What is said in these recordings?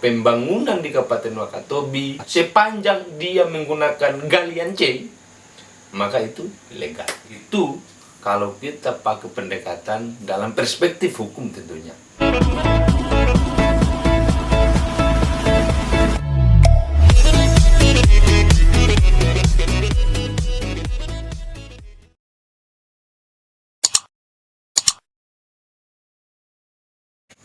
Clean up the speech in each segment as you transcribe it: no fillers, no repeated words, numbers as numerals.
pembangunan di Kabupaten Wakatobi sepanjang dia menggunakan galian C, maka itu legal. Itu kalau kita pakai pendekatan dalam perspektif hukum tentunya.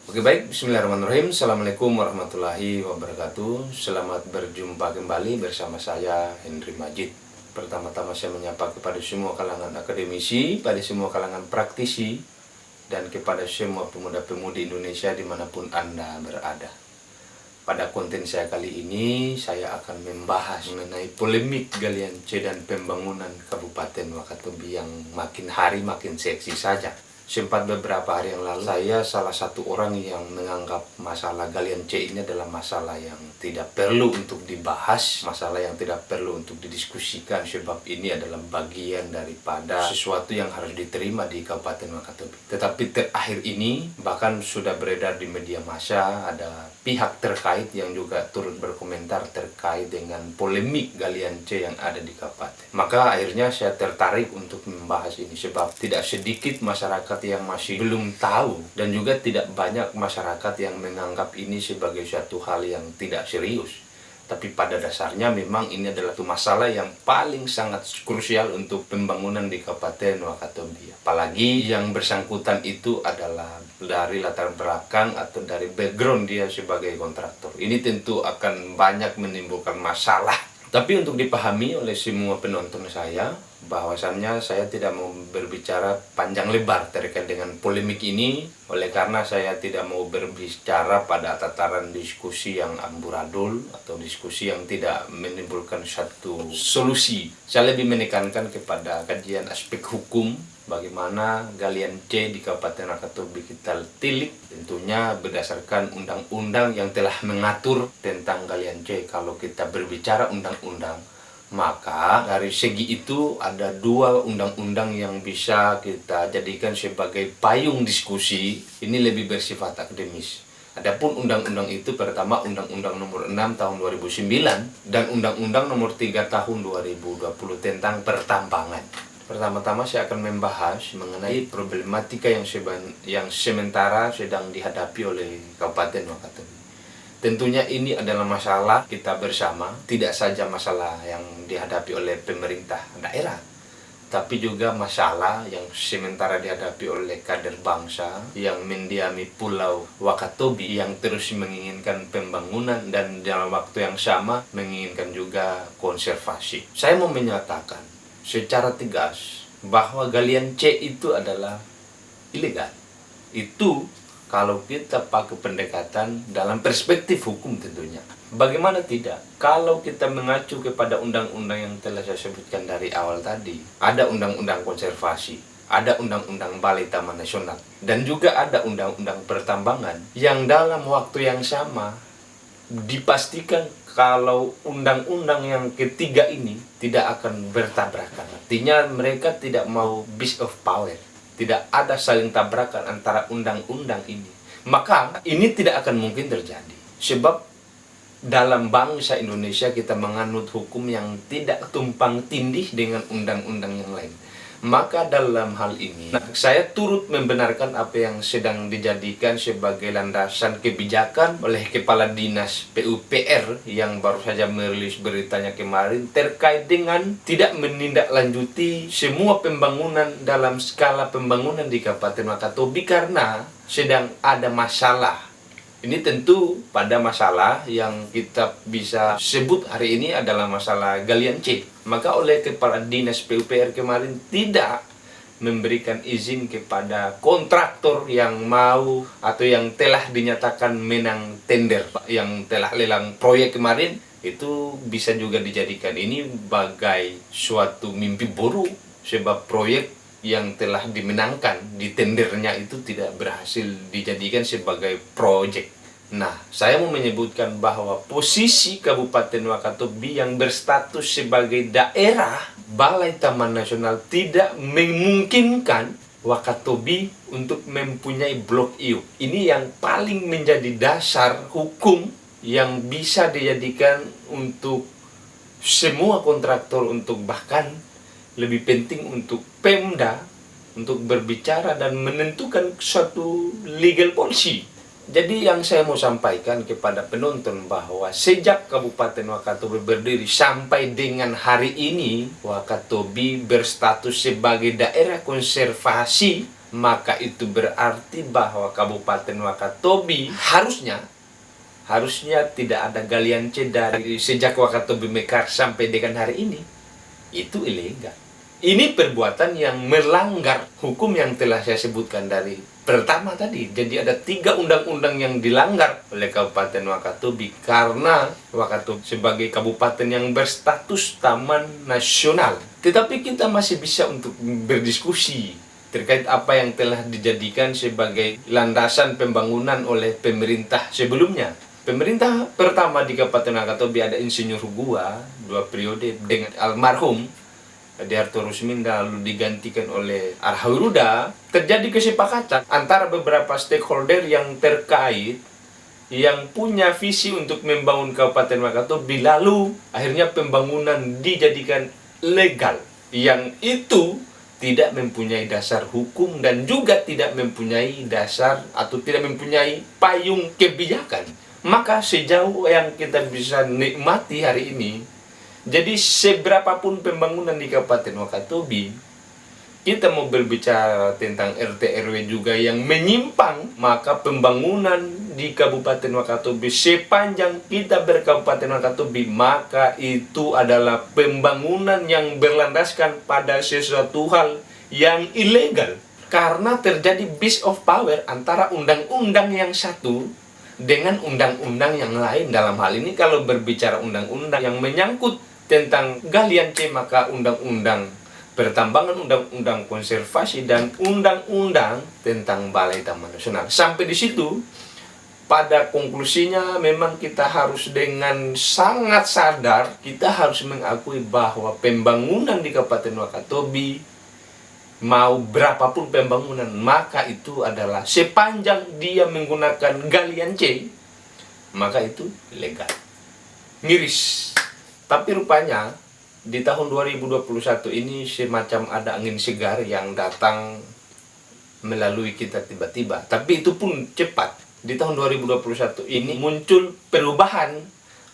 Oke baik, bismillahirrahmanirrahim. Assalamualaikum warahmatullahi wabarakatuh. Selamat berjumpa kembali bersama saya Henry Majid. Pertama-tama saya menyapa kepada semua kalangan akademisi, pada semua kalangan praktisi, dan kepada semua pemuda-pemudi Indonesia dimanapun Anda berada. Pada konten saya kali ini, saya akan membahas mengenai polemik galian C dan pembangunan Kabupaten Wakatobi yang makin hari makin seksi saja. Sempat beberapa hari yang lalu, saya salah satu orang yang menganggap masalah galian C ini adalah masalah yang tidak perlu untuk dibahas, masalah yang tidak perlu untuk didiskusikan, sebab ini adalah bagian daripada sesuatu yang harus diterima di Kabupaten Wakatobi. Tetapi terakhir ini, bahkan sudah beredar di media massa, ada pihak terkait yang juga turut berkomentar terkait dengan polemik galian C yang ada di Kabupaten. Maka akhirnya saya tertarik untuk membahas ini, sebab tidak sedikit masyarakat yang masih belum tahu dan juga tidak banyak masyarakat yang menganggap ini sebagai suatu hal yang tidak serius. Tapi pada dasarnya memang ini adalah satu masalah yang paling sangat krusial untuk pembangunan di Kabupaten Wakatobi. Apalagi yang bersangkutan itu adalah dari latar belakang atau dari background dia sebagai kontraktor. Ini tentu akan banyak menimbulkan masalah. Tapi untuk dipahami oleh semua penonton saya, bahwasannya saya tidak mau berbicara panjang lebar terkait dengan polemik ini, oleh karena saya tidak mau berbicara pada tataran diskusi yang amburadul atau diskusi yang tidak menimbulkan satu solusi. Saya lebih menekankan kepada kajian aspek hukum, bagaimana galian C di Kabupaten Wakatobi kita tilik, tentunya berdasarkan undang-undang yang telah mengatur tentang galian C. Kalau kita berbicara undang-undang, maka dari segi itu ada dua undang-undang yang bisa kita jadikan sebagai payung diskusi. Ini lebih bersifat akademis. Adapun undang-undang itu pertama Undang-Undang Nomor 6 Tahun 2009 dan Undang-Undang Nomor 3 Tahun 2020 tentang pertambangan. Pertama-tama saya akan membahas mengenai problematika yang sementara sedang dihadapi oleh Kabupaten Wakatobi. Tentunya ini adalah masalah kita bersama, tidak saja masalah yang dihadapi oleh pemerintah daerah, tapi juga masalah yang sementara dihadapi oleh kader bangsa yang mendiami Pulau Wakatobi yang terus menginginkan pembangunan dan dalam waktu yang sama menginginkan juga konservasi. Saya mau menyatakan secara tegas bahwa galian C itu adalah ilegal. Itu kalau kita pakai pendekatan dalam perspektif hukum tentunya. Bagaimana tidak? Kalau kita mengacu kepada undang-undang yang telah saya sebutkan dari awal tadi, ada undang-undang konservasi, ada undang-undang Balai Taman Nasional, dan juga ada undang-undang pertambangan yang dalam waktu yang sama dipastikan kalau undang-undang yang ketiga ini tidak akan bertabrakan. Artinya mereka tidak mau abuse of power. Tidak ada saling tabrakan antara undang-undang ini. Maka ini tidak akan mungkin terjadi. Sebab dalam bangsa Indonesia kita menganut hukum yang tidak tumpang tindih dengan undang-undang yang lain. Maka dalam hal ini, saya turut membenarkan apa yang sedang dijadikan sebagai landasan kebijakan oleh Kepala Dinas PUPR yang baru saja merilis beritanya kemarin terkait dengan tidak menindaklanjuti semua pembangunan dalam skala pembangunan di Kabupaten Wakatobi karena sedang ada masalah. Ini tentu pada masalah yang kita bisa sebut hari ini adalah masalah galian C. Maka oleh Kepala Dinas PUPR kemarin tidak memberikan izin kepada kontraktor yang mau atau yang telah dinyatakan menang tender, yang telah lelang proyek kemarin, itu bisa juga dijadikan ini bagai suatu mimpi buruk, sebab proyek yang telah dimenangkan di tendernya itu tidak berhasil dijadikan sebagai proyek. Nah, saya mau menyebutkan bahwa posisi Kabupaten Wakatobi yang berstatus sebagai daerah Balai Taman Nasional tidak memungkinkan Wakatobi untuk mempunyai blok IO. Ini yang paling menjadi dasar hukum yang bisa dijadikan untuk semua kontraktor, untuk bahkan lebih penting untuk Pemda untuk berbicara dan menentukan suatu legal policy. Jadi yang saya mau sampaikan kepada penonton bahwa sejak Kabupaten Wakatobi berdiri sampai dengan hari ini Wakatobi berstatus sebagai daerah konservasi, maka itu berarti bahwa Kabupaten Wakatobi harusnya tidak ada galian C dari sejak Wakatobi mekar sampai dengan hari ini. Itu ilegal. Ini perbuatan yang melanggar hukum yang telah saya sebutkan dari pertama tadi. Jadi ada 3 undang-undang yang dilanggar oleh Kabupaten Wakatobi karena Wakatobi sebagai kabupaten yang berstatus taman nasional. Tetapi kita masih bisa untuk berdiskusi terkait apa yang telah dijadikan sebagai landasan pembangunan oleh pemerintah sebelumnya. Pemerintah pertama di Kabupaten Wakatobi ada Insinyur Hugua 2 periode dengan almarhum Adiarto Rusminda, lalu digantikan oleh Arhauruda. Terjadi kesepakatan antara beberapa stakeholder yang terkait yang punya visi untuk membangun Kabupaten Wakatobi, lalu akhirnya pembangunan dijadikan legal, yang itu tidak mempunyai dasar hukum dan juga tidak mempunyai dasar atau tidak mempunyai payung kebijakan. Maka sejauh yang kita bisa nikmati hari ini, jadi seberapapun pembangunan di Kabupaten Wakatobi, kita mau berbicara tentang RT RW juga yang menyimpang, maka pembangunan di Kabupaten Wakatobi sepanjang kita berkabupaten Wakatobi, maka itu adalah pembangunan yang berlandaskan pada sesuatu hal yang ilegal. Karena terjadi abuse of power antara undang-undang yang satu dengan undang-undang yang lain. Dalam hal ini kalau berbicara undang-undang yang menyangkut tentang galian C, maka undang-undang pertambangan, undang-undang konservasi, dan undang-undang tentang Balai Taman Nasional. Sampai di situ, pada konklusinya memang kita harus dengan sangat sadar, kita harus mengakui bahwa pembangunan di Kabupaten Wakatobi, mau berapapun pembangunan, maka itu adalah sepanjang dia menggunakan galian C, maka itu legal. Miris. Tapi rupanya di tahun 2021 ini semacam ada angin segar yang datang melalui kita tiba-tiba. Tapi itu pun cepat. Di tahun 2021 ini muncul perubahan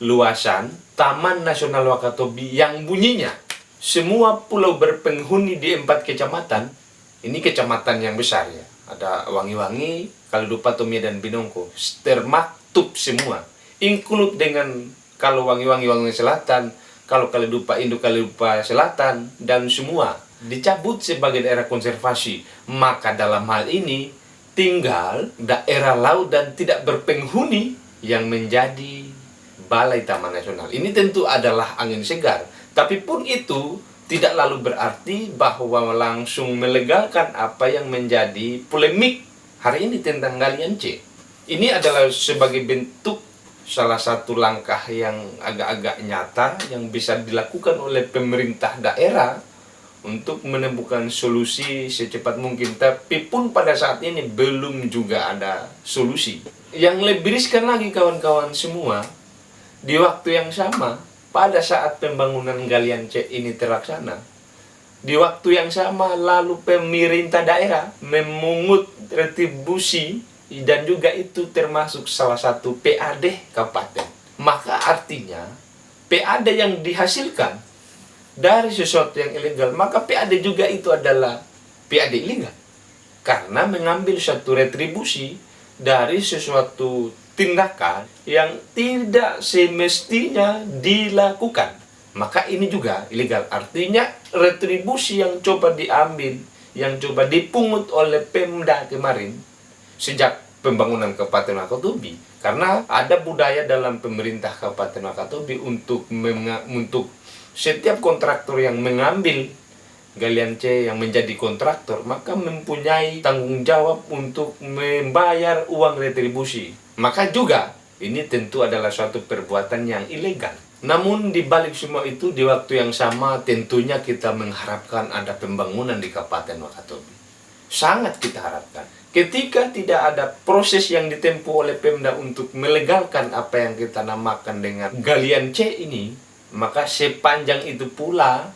luasan Taman Nasional Wakatobi yang bunyinya semua pulau berpenghuni di 4 kecamatan. Ini kecamatan yang besar ya. Ada Wangi-Wangi, Kalidupa, Tomia, dan Binongko. Termaktub semua. Include dengan kalau Wangi-Wangi Selatan, kalau Kalidupa Induk Kalidupa Selatan, dan semua dicabut sebagai daerah konservasi. Maka dalam hal ini tinggal daerah laut dan tidak berpenghuni yang menjadi Balai Taman Nasional. Ini tentu adalah angin segar. Tapi pun itu tidak lalu berarti bahwa langsung melegalkan apa yang menjadi polemik hari ini tentang galian C. Ini adalah sebagai bentuk salah satu langkah yang agak-agak nyata yang bisa dilakukan oleh pemerintah daerah untuk menemukan solusi secepat mungkin. Tapi pun pada saat ini belum juga ada solusi. Yang lebih riskan lagi kawan-kawan semua, di waktu yang sama, pada saat pembangunan galian C ini terlaksana, di waktu yang sama lalu pemerintah daerah memungut retribusi, dan juga itu termasuk salah satu PAD kabupaten. Maka artinya PAD yang dihasilkan dari sesuatu yang ilegal, maka PAD juga itu adalah PAD ilegal. Karena mengambil satu retribusi dari sesuatu tindakan yang tidak semestinya dilakukan. Maka ini juga ilegal. Artinya retribusi yang coba diambil, yang coba dipungut oleh Pemda kemarin sejak pembangunan Kabupaten Wakatobi, karena ada budaya dalam pemerintah Kabupaten Wakatobi untuk setiap kontraktor yang mengambil galian C yang menjadi kontraktor, maka mempunyai tanggung jawab untuk membayar uang retribusi. Maka juga ini tentu adalah suatu perbuatan yang ilegal. Namun di balik semua itu, di waktu yang sama tentunya kita mengharapkan ada pembangunan di Kabupaten Wakatobi. Sangat kita harapkan. Ketika tidak ada proses yang ditempuh oleh Pemda untuk melegalkan apa yang kita namakan dengan galian C ini, maka sepanjang itu pula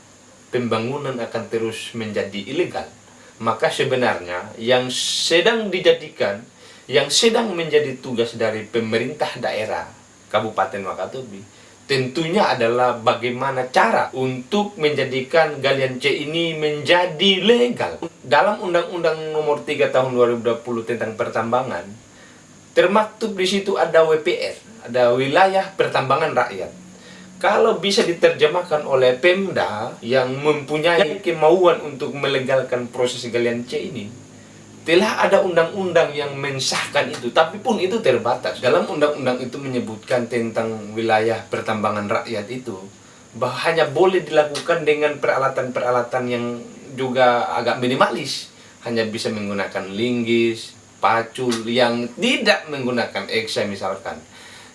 pembangunan akan terus menjadi ilegal. Maka sebenarnya yang sedang dijadikan, yang sedang menjadi tugas dari pemerintah daerah Kabupaten Wakatobi tentunya adalah bagaimana cara untuk menjadikan galian C ini menjadi legal. Dalam Undang-Undang Nomor 3 Tahun 2020 tentang pertambangan, termaktub di situ ada WPR, ada wilayah pertambangan rakyat. Kalau bisa diterjemahkan oleh Pemda yang mempunyai kemauan untuk melegalkan proses galian C ini, telah ada undang-undang yang mensahkan itu, tapi pun itu terbatas. Dalam undang-undang itu menyebutkan tentang wilayah pertambangan rakyat itu, bahwa hanya boleh dilakukan dengan peralatan-peralatan yang juga agak minimalis. Hanya bisa menggunakan linggis, pacul, yang tidak menggunakan eksa misalkan.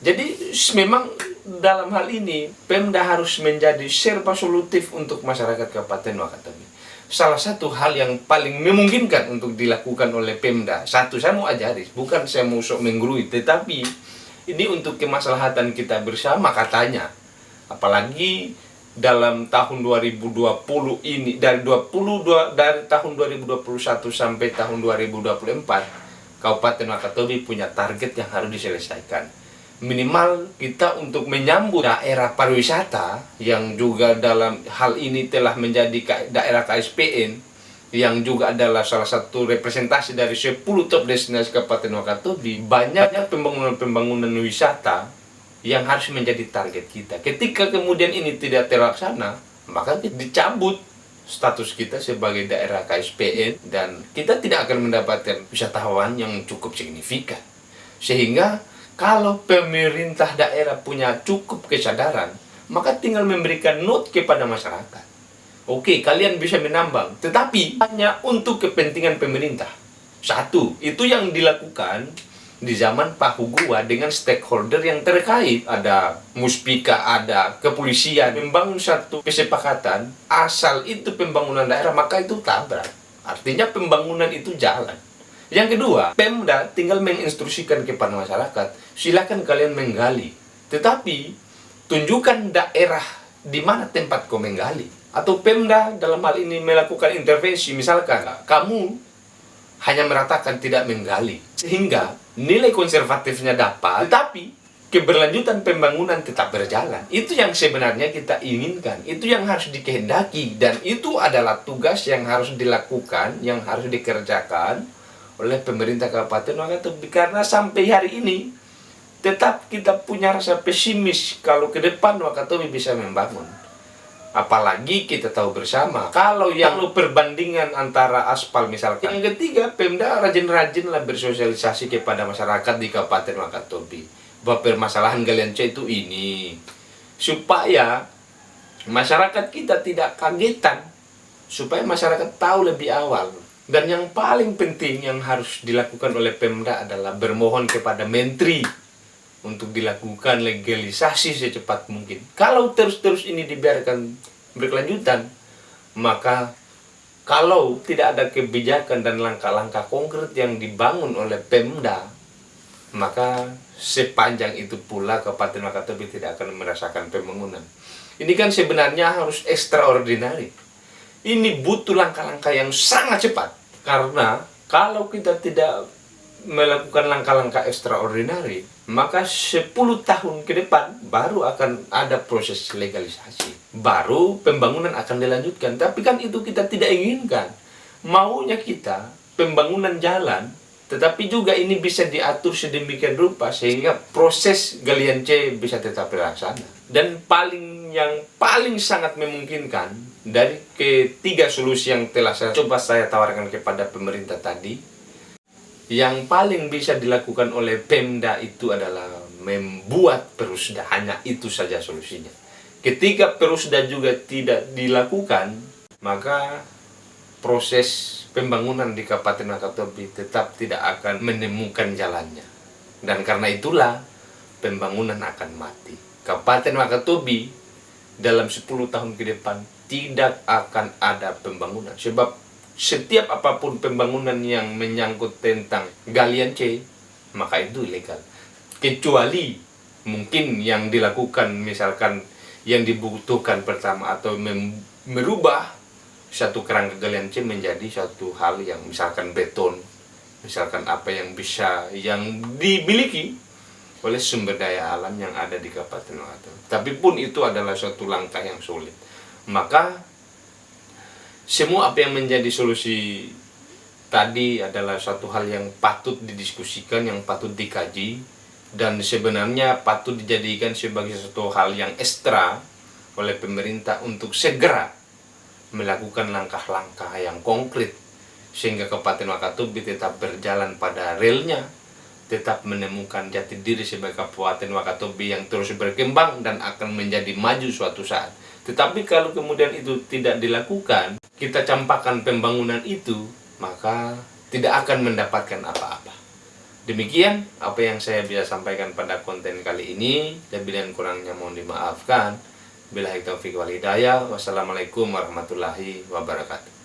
Jadi memang dalam hal ini, Pemda harus menjadi serba solutif untuk masyarakat Kabupaten Wakatobi. Salah satu hal yang paling memungkinkan untuk dilakukan oleh Pemda, satu, saya mau ajari, bukan saya mau sok menggurui, tetapi ini untuk kemaslahatan kita bersama katanya. Apalagi dalam tahun 2020 ini, dari tahun 2021 sampai tahun 2024, Kabupaten Wakatobi punya target yang harus diselesaikan. Minimal kita untuk menyambut daerah pariwisata yang juga dalam hal ini telah menjadi daerah KSPN, yang juga adalah salah satu representasi dari 10 top destinasi Kabupaten Wakatobi. Banyaknya pembangunan wisata yang harus menjadi target kita. Ketika kemudian ini tidak terlaksana, maka dicabut status kita sebagai daerah KSPN dan kita tidak akan mendapatkan wisatawan yang cukup signifikan. Sehingga kalau pemerintah daerah punya cukup kesadaran, maka tinggal memberikan note kepada masyarakat. Oke, kalian bisa menambang, tetapi hanya untuk kepentingan pemerintah. Satu, itu yang dilakukan di zaman Pak Hugua dengan stakeholder yang terkait. Ada Muspika, ada kepolisian, membangun satu kesepakatan, asal itu pembangunan daerah, maka itu tabrak. Artinya pembangunan itu jalan. Yang kedua, Pemda tinggal menginstruksikan kepada masyarakat, silakan kalian menggali. Tetapi, tunjukkan daerah di mana tempat kau menggali. Atau Pemda dalam hal ini melakukan intervensi, misalkan, kamu hanya meratakan tidak menggali. Sehingga nilai konservatifnya dapat, tetapi keberlanjutan pembangunan tetap berjalan. Itu yang sebenarnya kita inginkan. Itu yang harus dikehendaki. Dan itu adalah tugas yang harus dilakukan, yang harus dikerjakan oleh pemerintah Kabupaten Wakatobi. Karena sampai hari ini tetap kita punya rasa pesimis kalau ke depan Wakatobi bisa membangun. Apalagi kita tahu bersama kalau perbandingan antara aspal misalkan. Yang ketiga, Pemda rajin-rajinlah bersosialisasi kepada masyarakat di Kabupaten Wakatobi bahwa permasalahan galian C itu ini, supaya masyarakat kita tidak kagetan, supaya masyarakat tahu lebih awal. Dan yang paling penting yang harus dilakukan oleh Pemda adalah bermohon kepada Menteri untuk dilakukan legalisasi secepat mungkin. Kalau terus-terus ini dibiarkan berkelanjutan, maka kalau tidak ada kebijakan dan langkah-langkah konkret yang dibangun oleh Pemda, maka sepanjang itu pula Kabupaten Wakatobi tidak akan merasakan pembangunan. Ini kan sebenarnya harus extraordinary. Ini butuh langkah-langkah yang sangat cepat. Karena kalau kita tidak melakukan langkah-langkah extraordinary, maka 10 tahun ke depan baru akan ada proses legalisasi. Baru pembangunan akan dilanjutkan. Tapi kan itu kita tidak inginkan. Maunya kita pembangunan jalan, tetapi juga ini bisa diatur sedemikian rupa sehingga proses galian C bisa tetap terlaksana. Dan yang paling sangat memungkinkan dari ketiga solusi yang telah saya tawarkan kepada pemerintah tadi, yang paling bisa dilakukan oleh Pemda itu adalah membuat perusda. Hanya itu saja solusinya. Ketika perusda juga tidak dilakukan, maka proses pembangunan di Kabupaten Wakatobi tetap tidak akan menemukan jalannya. Dan karena itulah pembangunan akan mati. Kabupaten Wakatobi dalam 10 tahun ke depan tidak akan ada pembangunan. Sebab setiap apapun pembangunan yang menyangkut tentang galian C, maka itu ilegal. Kecuali mungkin yang dilakukan, misalkan yang dibutuhkan pertama atau merubah satu kerangka galian C menjadi satu hal yang misalkan beton, misalkan apa yang bisa yang dimiliki oleh sumber daya alam yang ada di Kabupaten Wakatobi. Tapi pun itu adalah suatu langkah yang sulit. Maka semua apa yang menjadi solusi tadi adalah suatu hal yang patut didiskusikan, yang patut dikaji, dan sebenarnya patut dijadikan sebagai suatu hal yang ekstra oleh pemerintah untuk segera melakukan langkah-langkah yang konkret sehingga Kabupaten Wakatobi tetap berjalan pada relnya, tetap menemukan jati diri sebagai Kabupaten Wakatobi yang terus berkembang dan akan menjadi maju suatu saat. Tetapi kalau kemudian itu tidak dilakukan, kita campakkan pembangunan itu, maka tidak akan mendapatkan apa-apa. Demikian apa yang saya bisa sampaikan pada konten kali ini. Lebih dan kurangnya mohon dimaafkan. Billahi taufiq wal hidayah. Wassalamualaikum warahmatullahi wabarakatuh.